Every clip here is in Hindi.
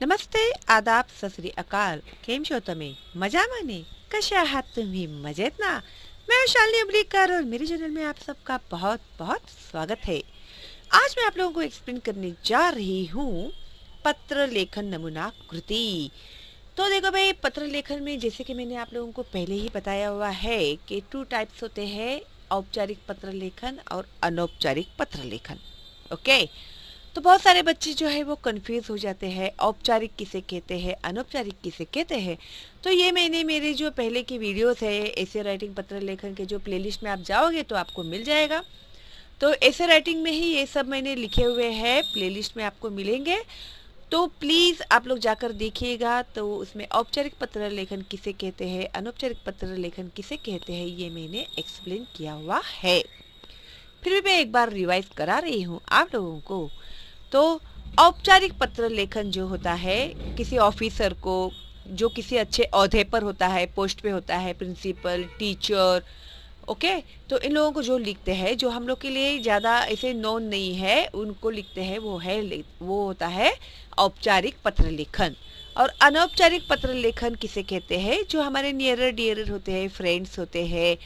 नमस्ते, आदाब, सत श्री अकाल. केम शो तमे मजामा ने? कशा आहात तुम्ही? मजेत ना? मैं हूं शालिनी उबलीकर और मेरे चैनल में आप सबका बहुत बहुत स्वागत है. आज मैं आप लोगों को एक्सप्लेन करने जा रही हूँ पत्र लेखन नमूना कृति. तो देखो भाई, पत्र लेखन में जैसे कि मैंने आप लोगों को पहले ही बताया हुआ है कि 2 टाइप्स होते हैं, औपचारिक पत्र लेखन और अनौपचारिक पत्र लेखन. ओके. तो बहुत सारे बच्चे जो है वो कंफ्यूज हो जाते हैं, औपचारिक किसे कहते हैं, अनौपचारिक किसे कहते हैं. तो ये मैंने मेरे जो पहले की वीडियोस है ऐसे राइटिंग पत्र लेखन के जो प्लेलिस्ट में आप जाओगे तो आपको मिल जाएगा. तो ऐसे राइटिंग में ही ये सब मैंने लिखे हुए हैं, प्लेलिस्ट में आपको मिलेंगे. तो प्लीज़ आप लोग जाकर देखिएगा. तो उसमें औपचारिक पत्र लेखन किसे कहते हैं, अनौपचारिक पत्र लेखन किसे कहते हैं, ये मैंने एक्सप्लेन किया हुआ है. फिर भी मैं एक बार रिवाइज करा रही हूँ आप लोगों को. तो औपचारिक पत्र लेखन जो होता है किसी ऑफिसर को जो किसी अच्छे ओहदे पर होता है, पोस्ट पे होता है, प्रिंसिपल, टीचर, ओके. तो इन लोगों को जो लिखते हैं, जो हम लोग के लिए ज़्यादा ऐसे नोन नहीं है, उनको लिखते हैं, वो होता है औपचारिक पत्र लेखन. और अनौपचारिक पत्र लेखन किसे कहते हैं? जो हमारे नियरर डियरर होते हैं, फ्रेंड्स होते हैं,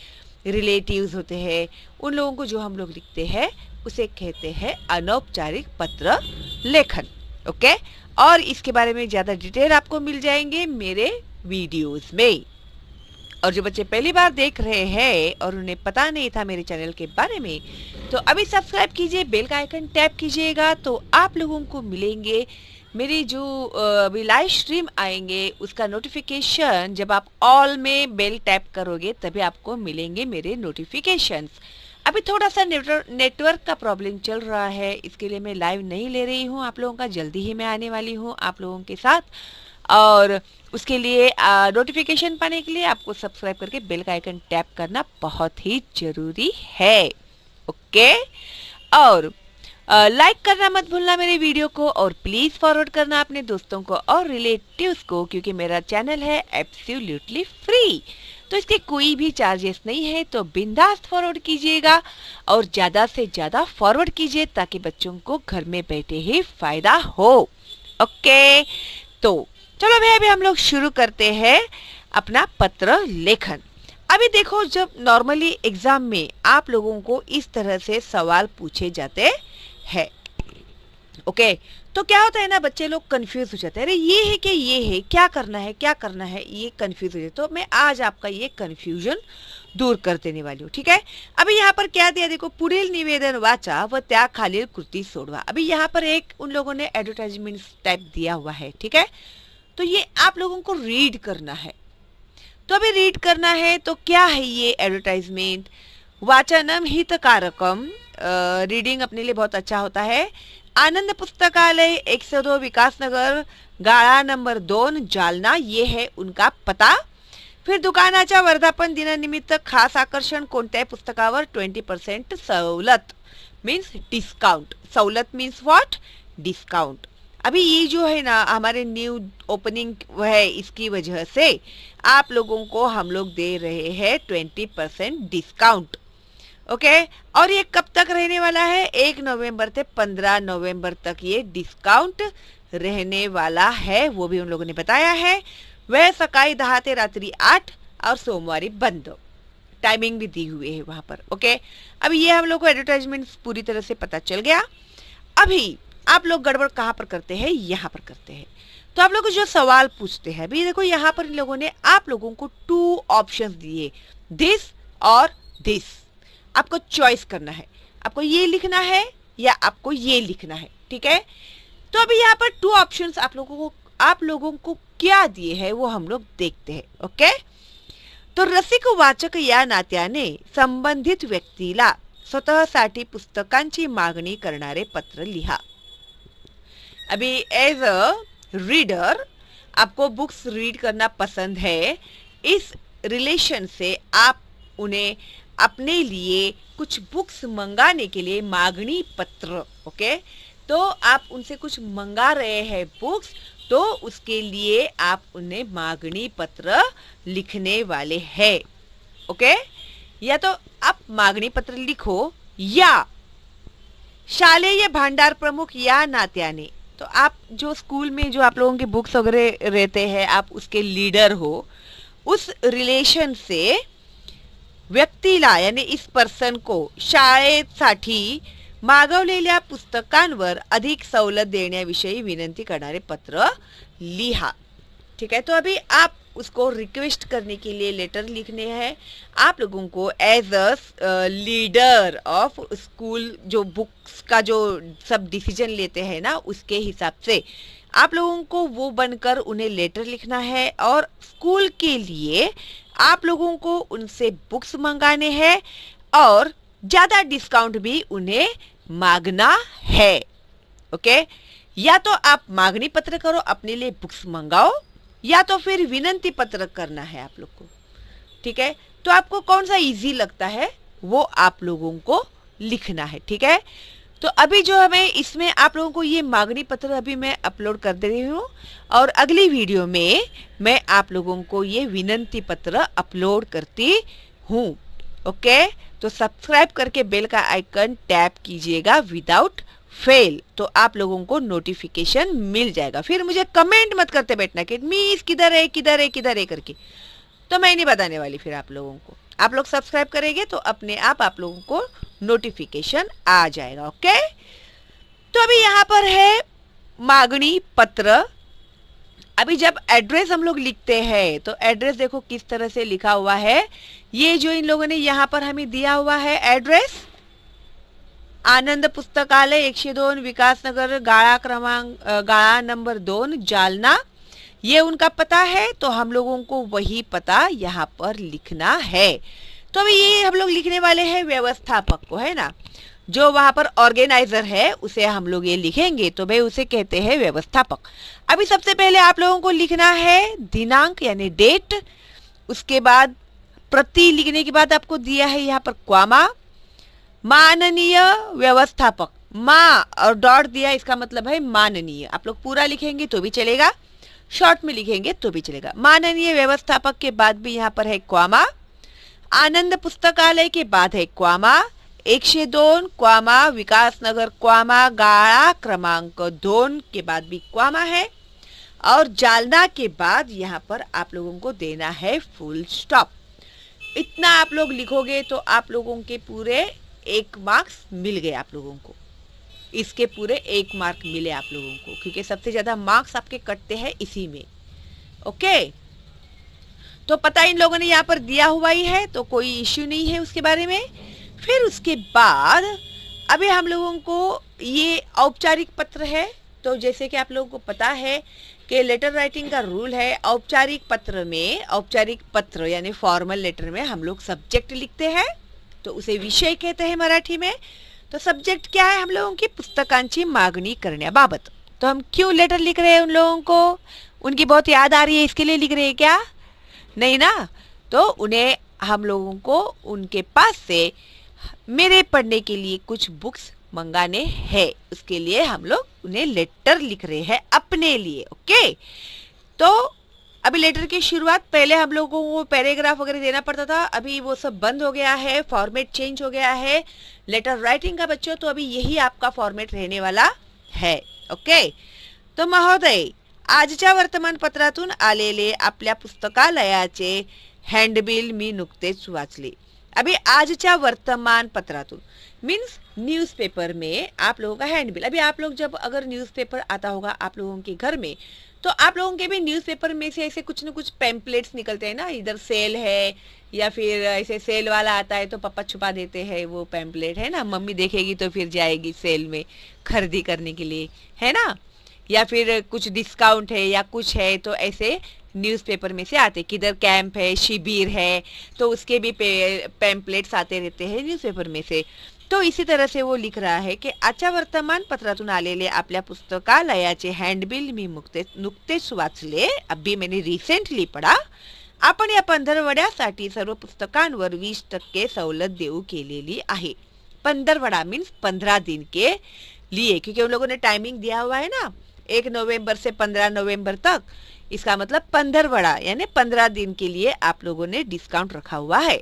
रिलेटिव्स होते हैं, उन लोगों को जो हम लोग लिखते हैं उसे कहते हैं अनौपचारिक पत्र लेखन. ओके. और इसके बारे में ज़्यादा डिटेल आपको मिल जाएंगे मेरे वीडियोस में. और जो बच्चे पहली बार देख रहे हैं और उन्हें पता नहीं था मेरे चैनल के बारे में, तो अभी सब्सक्राइब कीजिए, बेल का आइकन टैप कीजिएगा, तो आप लोगों को मिलेंगे मेरी जो अभी लाइव स्ट्रीम आएंगे उसका नोटिफिकेशन. जब आप ऑल में बेल टैप करोगे तभी आपको मिलेंगे मेरे नोटिफिकेशंस. अभी थोड़ा सा नेटवर्क का प्रॉब्लम चल रहा है, इसके लिए मैं लाइव नहीं ले रही हूँ आप लोगों का. जल्दी ही मैं आने वाली हूँ आप लोगों के साथ. और उसके लिए नोटिफिकेशन पाने के लिए आपको सब्सक्राइब करके बेल का आइकन टैप करना बहुत ही ज़रूरी है. ओके. और लाइक करना मत भूलना मेरे वीडियो को, और प्लीज़ फॉरवर्ड करना अपने दोस्तों को और रिलेटिव्स को, क्योंकि मेरा चैनल है एब्सोल्युटली फ्री. तो इसके कोई भी चार्जेस नहीं है. तो बिंदास फॉरवर्ड कीजिएगा और ज़्यादा से ज़्यादा फॉरवर्ड कीजिए ताकि बच्चों को घर में बैठे ही फायदा हो. ओके. तो चलो भाई, अभी हम लोग शुरू करते हैं अपना पत्र लेखन. अभी देखो, जब नॉर्मली एग्जाम में आप लोगों को इस तरह से सवाल पूछे जाते हैं, ओके, तो क्या होता है ना, बच्चे लोग कंफ्यूज हो जाते हैं. अरे ये है कि ये है, क्या करना है क्या करना है, ये कंफ्यूज हो जाते. तो मैं आज आपका ये कंफ्यूजन दूर कर देने वाली हूँ. ठीक है. अभी यहाँ पर क्या दिया, देखो, पुढील निवेदन वाचा व त्या खालील कृती सोडवा. अभी यहाँ पर एक उन लोगों ने एडवर्टाइजमेंट टाइप दिया हुआ है. ठीक है. तो ये आप लोगों को रीड करना है. तो अभी रीड करना है. तो क्या है ये एडवर्टाइजमेंट? वाचनम हितकारकम. रीडिंग अपने लिए बहुत अच्छा होता है. आनंद पुस्तकालय 102 विकास नगर, गाळा नंबर 2, जालना, ये है उनका पता. फिर दुकानाच्या वर्धापन दिनानिमित्त खास आकर्षण कोणत्याही पुस्तकावर 20% सवलत, मीन्स डिस्काउंट. सवलत मीन्स व्हाट? डिस्काउंट. अभी ये जो है ना हमारे न्यू ओपनिंग है, इसकी वजह से आप लोगों को हम लोग दे रहे हैं 20% डिस्काउंट. ओके. और ये कब तक रहने वाला है? 1 नवंबर से 15 नवंबर तक ये डिस्काउंट रहने वाला है, वो भी उन लोगों ने बताया है. वह सकाळी 10 से रात्रि 8 और सोमवारी बंद. टाइमिंग भी दी हुई है वहां पर. ओके. अभी ये हम लोग को एडवर्टाइजमेंट पूरी तरह से पता चल गया. अभी आप लोग गड़बड़ कहाँ पर करते हैं? यहाँ पर करते हैं. तो आप लोग जो सवाल पूछते हैं, अभी देखो यहाँ पर इन लोगों ने आप लोगों को 2 ऑप्शंस दिए, दिस और दिस. आपको चॉइस करना है, आपको ये लिखना है या आपको ये लिखना है. ठीक है. तो अभी यहाँ पर 2 ऑप्शंस आप लोगों को क्या दिए हैं वो हम लोग देखते हैं. ओके. तो रसिक वाचक या नात्याने संबंधित व्यक्तीला स्वतःसाठी पुस्तकांची मागणी करणारे पत्र लिहा. अभी एज अ रीडर आपको बुक्स रीड करना पसंद है. इस रिलेशन से आप उन्हें अपने लिए कुछ बुक्स मंगाने के लिए मांगनी पत्र. ओके. तो आप उनसे कुछ मंगा रहे हैं बुक्स, तो उसके लिए आप उन्हें मांगनी पत्र लिखने वाले हैं. ओके. या तो आप मांगनी पत्र लिखो, या शालेय भांडार प्रमुख या नात्याने तो आप जो स्कूल में जो आप लोगों के बुक्स वगैरह रहते हैं, आप उसके लीडर हो, उस रिलेशन से व्यक्तीला यानी इस पर्सन को शाळेसाठी मागवलेल्या पुस्तकांवर अधिक सवलत देण्याविषयी विनंती करणारे पत्र लिहा। ठीक है, तो अभी आप उसको रिक्वेस्ट करने के लिए लेटर लिखने हैं। आप लोगों को as a leader of school जो बुक्स का जो सब डिसीजन लेते हैं ना, उसके हिसाब से आप लोगों को वो बनकर उन्हें लेटर लिखना है और स्कूल के लिए आप लोगों को उनसे बुक्स मंगाने हैं और ज़्यादा डिस्काउंट भी उन्हें मांगना है। ओके, या तो आप मांगनी पत्र करो, अपने लिए बुक्स मंगाओ, या तो फिर विनंती पत्र करना है आप लोग को। ठीक है, तो आपको कौन सा इजी लगता है वो आप लोगों को लिखना है। ठीक है, तो अभी जो हमें इसमें आप लोगों को ये मांगनी पत्र अभी मैं अपलोड कर दे रही हूँ और अगली वीडियो में मैं आप लोगों को ये विनंती पत्र अपलोड करती हूँ। ओके, तो सब्सक्राइब करके बेल का आइकन टैप कीजिएगा विदाउट फेल, तो आप लोगों को नोटिफिकेशन मिल जाएगा। फिर मुझे कमेंट मत करते बैठना कि मिस किधर है किधर है किधर है करके, तो मैं नहीं बताने वाली फिर आप लोगों को। आप लोग सब्सक्राइब करेंगे तो अपने आप लोगों को नोटिफिकेशन आ जाएगा। ओके, तो अभी यहाँ पर है मांगनी पत्र। अभी जब एड्रेस हम लोग लिखते हैं तो एड्रेस देखो किस तरह से लिखा हुआ है। ये जो इन लोगों ने यहाँ पर हमें दिया हुआ है एड्रेस, आनंद पुस्तकालय 102 विकास नगर, गाळा नंबर 2 जालना, ये उनका पता है। तो हम लोगों को वही पता यहाँ पर लिखना है। तो अभी ये हम लोग लिखने वाले हैं व्यवस्थापक को, है ना, जो वहां पर ऑर्गेनाइजर है उसे हम लोग ये लिखेंगे, तो भाई उसे कहते हैं व्यवस्थापक। अभी सबसे पहले आप लोगों को लिखना है दिनांक यानी डेट, उसके बाद प्रति लिखने के बाद आपको दिया है यहाँ पर क्वामा, माननीय व्यवस्थापक, माँ और डॉट दिया, इसका मतलब है माननीय। आप लोग पूरा लिखेंगे तो भी चलेगा, शॉर्ट में लिखेंगे तो भी चलेगा। माननीय व्यवस्थापक के बाद भी यहाँ पर है क्वामा, आनंद पुस्तकालय के बाद है क्वामा, 102 क्वामा विकास नगर क्वामा गाळा क्रमांक 2 के बाद भी क्वामा है, और जालना के बाद यहाँ पर आप लोगों को देना है फुल स्टॉप। इतना आप लोग लिखोगे तो आप लोगों के पूरे 1 मार्क्स मिल गए आप लोगों को, इसके पूरे 1 मार्क मिले आप लोगों को, क्योंकि सबसे ज्यादा मार्क्स आपके कटते हैं इसी में। ओके, तो पता इन लोगों ने यहाँ पर दिया हुआ ही है तो कोई इश्यू नहीं है उसके बारे में। फिर उसके बाद अभी हम लोगों को ये औपचारिक पत्र है। तो जैसे कि आप लोगों को पता है कि लेटर राइटिंग का रूल है, औपचारिक पत्र में, औपचारिक पत्र यानी फॉर्मल लेटर में हम लोग सब्जेक्ट लिखते हैं, तो उसे विषय कहते हैं मराठी में। तो सब्जेक्ट क्या है हम लोगों की, पुस्तकांची मागणी करण्याबाबत। तो हम क्यों लेटर लिख रहे हैं उन लोगों को, उनकी बहुत याद आ रही है इसके लिए लिख रहे हैं क्या, नहीं ना। तो उन्हें हम लोगों को उनके पास से मेरे पढ़ने के लिए कुछ बुक्स मंगाने हैं, उसके लिए हम लोग उन्हें लेटर लिख रहे हैं अपने लिए। ओके, तो अभी लेटर की शुरुआत पहले हम लोगों को पैराग्राफ वगैरह देना पड़ता था, अभी वो सब बंद हो गया है, फॉर्मेट चेंज हो गया है लेटर राइटिंग का बच्चों। तो अभी यही आपका फॉर्मेट रहने वाला है। ओके, तो महोदय, आजच्या वर्तमानपत्रातून आलेले आपल्या पुस्तकालयाचे हँडबिल मी नुकतेच वाचले। अभी आजच्या वर्तमानपत्रातून मीन्स न्यूज़पेपर में आप लोगों का हैंडबिल। अभी आप लोग जब अगर न्यूज़पेपर आता होगा आप लोगों के घर में, तो आप लोगों के भी न्यूज़पेपर में से ऐसे कुछ न कुछ पैम्पलेट्स निकलते हैं ना, इधर सेल है या फिर ऐसे सेल वाला आता है तो पापा छुपा देते हैं वो पैम्पलेट, है ना, मम्मी देखेगी तो फिर जाएगी सेल में खरीदी करने के लिए, है ना, या फिर कुछ डिस्काउंट है या कुछ है, तो ऐसे न्यूज़पेपर में से आते, किधर कैंप है, शिविर है, तो उसके भी पैम्पलेट्स आते रहते हैं न्यूज़पेपर में से। तो इसी तरह से वो लिख रहा है की आजच्या वर्तमानपत्रातून आलेले आपल्या पुस्तकालयाचे हँडबिल मी नुकतेच वाचले, अभी मैंने रिसेंटली पढ़ा। आपण या पंधरवड्यासाठी सर्व पुस्तकांवर 20% सवलत देऊ केलेली आहे। पंधरवडा मीन्स 15 दिन के लिए, क्योंकि उन लोगों ने टाइमिंग दिया हुआ है ना, 1 नवंबर से 15 नवंबर तक, इसका मतलब 15 यानी 15 दिन के लिए आप लोगों ने डिस्काउंट रखा हुआ है.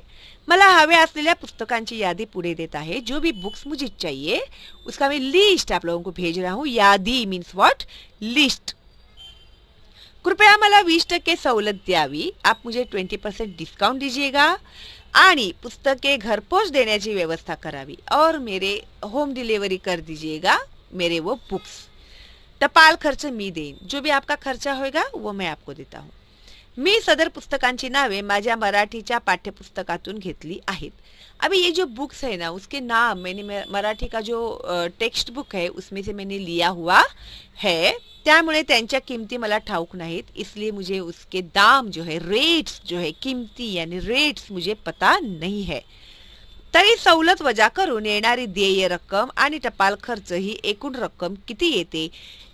मला हव्या असलेल्या पुस्तकांची यादी पुढे देत आहे. जो भी बुक्स मुझे चाहिए उसका मैं लिस्ट आप लोगों को भेज रहा हूँ. यादी मीन्स व्हाट? लिस्ट. कृपया मला 20% सवलत द्यावी. आप मुझे 20% डिस्काउंट दीजिएगा आणि पुस्तके घरपोच देण्याची व्यवस्था करावी और मेरे होम डिलीवरी कर दीजिएगा मेरे वो बुक्स. टपाल खर्च मी देईन. जो भी आपका खर्चा होगा वो मैं आपको देता हूँ. मी सदर पुस्तकांची नावे माझ्या मराठीच्या पाठ्यपुस्तकातून घेतली आहेत. अभी ये जो बुक्स है ना उसके नाम मैंने मराठी का जो टेक्स्ट बुक है उसमें से मैंने लिया हुआ है. त्यामुळे त्यांच्या किमती मला ठाऊक नाहीत, इसलिए मुझे उसके दाम जो है, रेट्स जो है, किमती यानी रेट्स मुझे पता नहीं है. तरी सवलत वजा करून येणारी देय रक्कम आणि टपाल खर्च ही एकूण रक्कम किती येते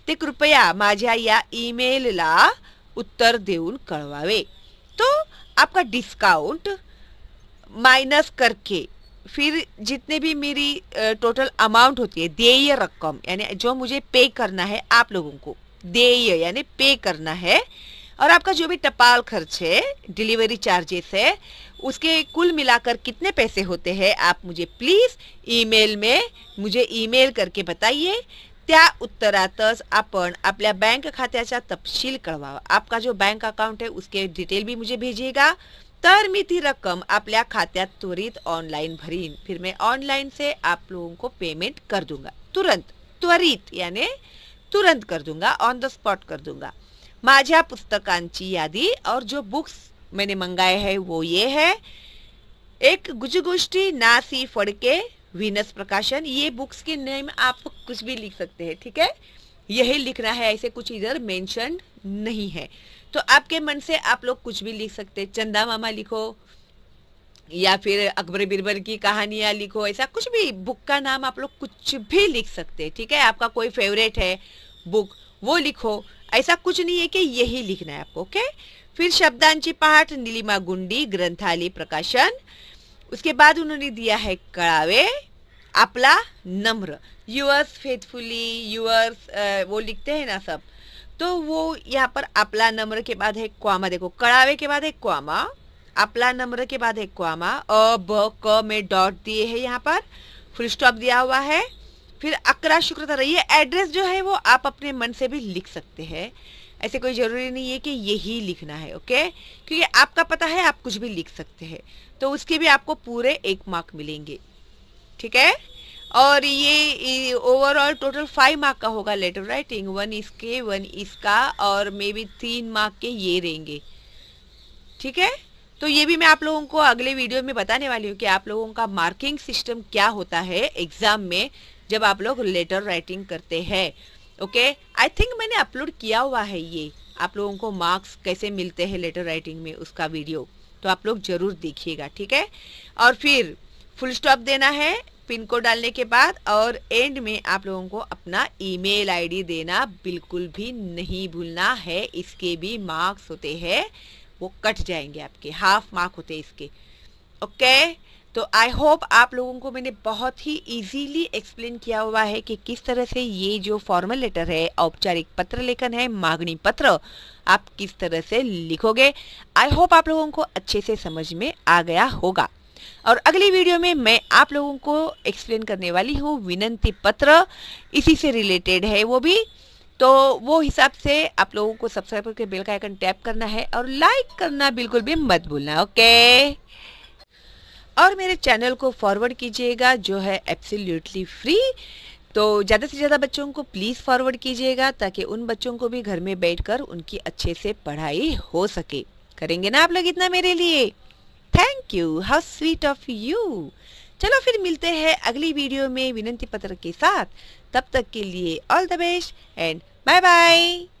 ते कृपया माझ्या या ईमेलला उत्तर देऊन कळवावे. तो आपका डिस्काउंट माइनस करके फिर जितने भी मेरी टोटल अमाउंट होती है, देय रकम यानी जो मुझे पे करना है आप लोगों को, देय यानी पे करना है, और आपका जो भी टपाल खर्च है, डिलीवरी चार्जेस है, उसके कुल मिलाकर कितने पैसे होते हैं आप मुझे प्लीज ईमेल में मुझे ईमेल करके बताइए. त्या उत्तरातच आपण आपल्या बँक खात्याचा तपशील कळवावा. आपका जो बैंक अकाउंट है उसके डिटेल भी मुझे भेजिएगा, तर मी ती रक्कम आपल्या खात्यात त्वरित ऑनलाइन भरीन. फिर मैं ऑनलाइन से आप लोगों को पेमेंट कर दूंगा. तुरंत, त्वरित यानी तुरंत कर दूंगा, ऑन द स्पॉट कर दूंगा. माझ्या पुस्तकांची यादी और जो बुक्स मैंने मंगाए हैं वो ये है. एक गुजगोष्ठी नासी फड़के, वीनस प्रकाशन. ये बुक्स के नेम आप कुछ भी लिख सकते हैं, ठीक है, यही लिखना है, ऐसे कुछ इधर मेंशन नहीं है. तो आपके मन से आप लोग कुछ भी लिख सकते हैं. चंदा मामा लिखो या फिर अकबर बिरबल की कहानियां लिखो, ऐसा कुछ भी बुक का नाम आप लोग कुछ भी लिख सकते हैं, ठीक है. आपका कोई फेवरेट है बुक वो लिखो, ऐसा कुछ नहीं है कि यही लिखना है आपको, ओके. फिर शब्दांची पाठ, नीलिमा गुंडी, ग्रंथाली प्रकाशन. उसके बाद उन्होंने दिया है कड़ावे, आपला नम्र, यूअर्स फेथफुली, यूअर्स वो लिखते हैं ना सब, तो वो यहाँ पर आपला नम्र के बाद है क्वामा. देखो कड़ावे के बाद है क्वामा, आपला नम्र के बाद है क्वामा, अ ब क में डॉट दिए है, यहाँ पर फुल स्टॉप दिया हुआ है. फिर 11 शुक्रवार. ये एड्रेस जो है वो आप अपने मन से भी लिख सकते हैं, ऐसे कोई जरूरी नहीं है कि यही लिखना है, ओके, क्योंकि आपका पता है आप कुछ भी लिख सकते हैं, तो उसके भी आपको पूरे 1 मार्क मिलेंगे, ठीक है. और ये ओवरऑल टोटल 5 मार्क का होगा लेटर राइटिंग, 1 इसके 1 इसका, और मे बी 3 मार्क के ये रहेंगे, ठीक है. तो ये भी मैं आप लोगों को अगले वीडियो में बताने वाली हूँ कि आप लोगों का मार्किंग सिस्टम क्या होता है एग्जाम में जब आप लोग लेटर राइटिंग करते हैं, ओके. आई थिंक मैंने अपलोड किया हुआ है ये, आप लोगों को मार्क्स कैसे मिलते हैं लेटर राइटिंग में, उसका वीडियो, तो आप लोग जरूर देखिएगा, ठीक है. और फिर फुल स्टॉप देना है पिन कोड डालने के बाद, और एंड में आप लोगों को अपना ईमेल आईडी देना बिल्कुल भी नहीं भूलना है. इसके भी मार्क्स होते हैं, वो कट जाएंगे आपके, हाफ मार्क होते हैं इसके, ओके. तो आई होप आप लोगों को मैंने बहुत ही इजीली एक्सप्लेन किया हुआ है कि किस तरह से ये जो फॉर्मल लेटर है, औपचारिक पत्र लेखन है, मांगनी पत्र, आप किस तरह से लिखोगे. आई होप आप लोगों को अच्छे से समझ में आ गया होगा. और अगली वीडियो में मैं आप लोगों को एक्सप्लेन करने वाली हूँ विनंती पत्र, इसी से रिलेटेड है वो भी, तो वो हिसाब से आप लोगों को सब्सक्राइब करके बेल का आइकन टैप करना है और लाइक करना बिल्कुल भी मत भूलना, ओके. और मेरे चैनल को फॉरवर्ड कीजिएगा जो है एब्सोल्युटली फ्री. तो ज़्यादा से ज़्यादा बच्चों को प्लीज़ फॉरवर्ड कीजिएगा ताकि उन बच्चों को भी घर में बैठकर उनकी अच्छे से पढ़ाई हो सके. करेंगे ना आप लोग इतना मेरे लिए? Thank you, how sweet of you. चलो फिर मिलते हैं अगली वीडियो में विनंती पत्र के साथ. तब तक के लिए all the best and bye bye.